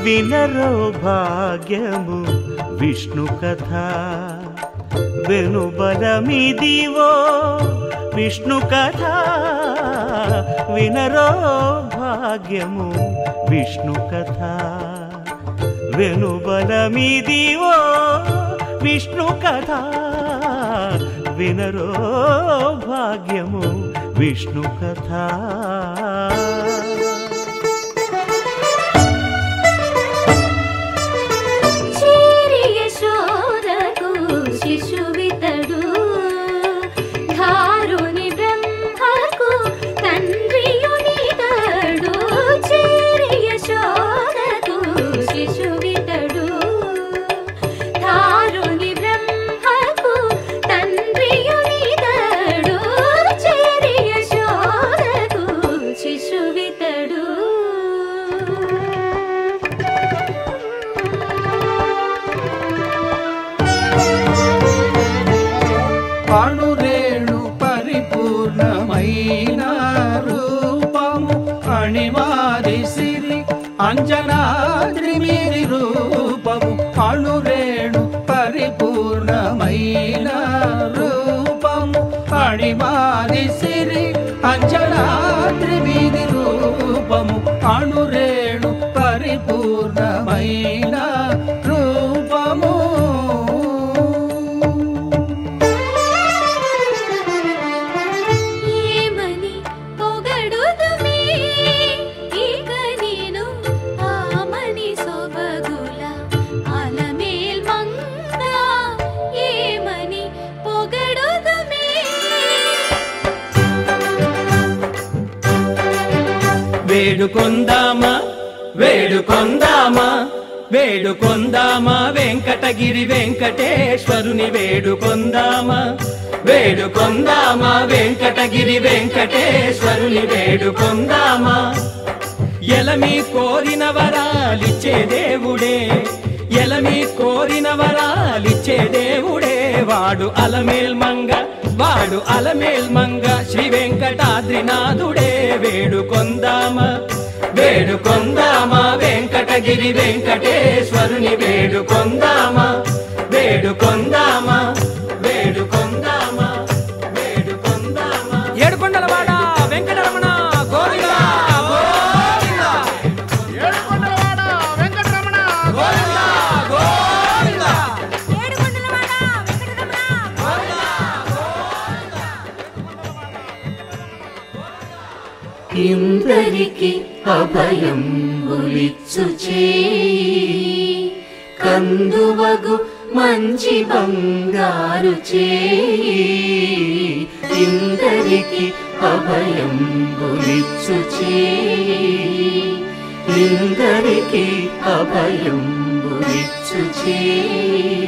వినరో భాగ్యము విష్ణు కథ వెనుబలమిదివో విష్ణు కథ వినరో భాగ్యము విష్ణు కథ వెనుబలమిదివో విష్ణు కథ వినరో భాగ్యము విష్ణు కథ అణురేణు పరిపూర్ణమైన రూపము అణిమాది సిరి అంజనాద్రి మీది రూపము అణురేణు పరిపూర్ణమైన రూపము అణిమాది సిరి అంజనాద్రి మీది రూపము అణురేణు పరిపూర్ణమైన రూపము వేడుకొందామా వేడుకొందామా వేడుకొందామా వెంకటగిరి వెంకటేశ్వరుని వేడుకొందామా వేడుకొందామా వెంకటగిరి వెంకటేశ్వరుని వేడుకొందామా ఎలమి కోరిన వరాలిచ్చే దేవుడే ఎలమి కోరిన వరాలిచ్చే దేవుడే వాడు అలమేల్ మంగ శ్రీ వెంకటాద్రినాథుడే వేడుకొందామా వేడుకొందామా వెంకటగిరి వెంకటేశ్వరుని వేడుకొందామా వేడుకొందామా వేడుకొందామా వేడుకొందామా ఏడుకొండలవాడ వెంకటరమణ గోవిందా గోవిందా ఏడుకొండలవాడ వెంకటరమణ గోవిందా గోవిందా ఏడుకొండలవాడ వెంకటరమణ గోవిందా ఇందరికి అభయంబులిచ్చు చేయి కందువగు మంచి బంగారు చేయి ఇందరికి అభయంబులిచ్చు చేయి ఇందరికి అభయంబులిచ్చు చేయి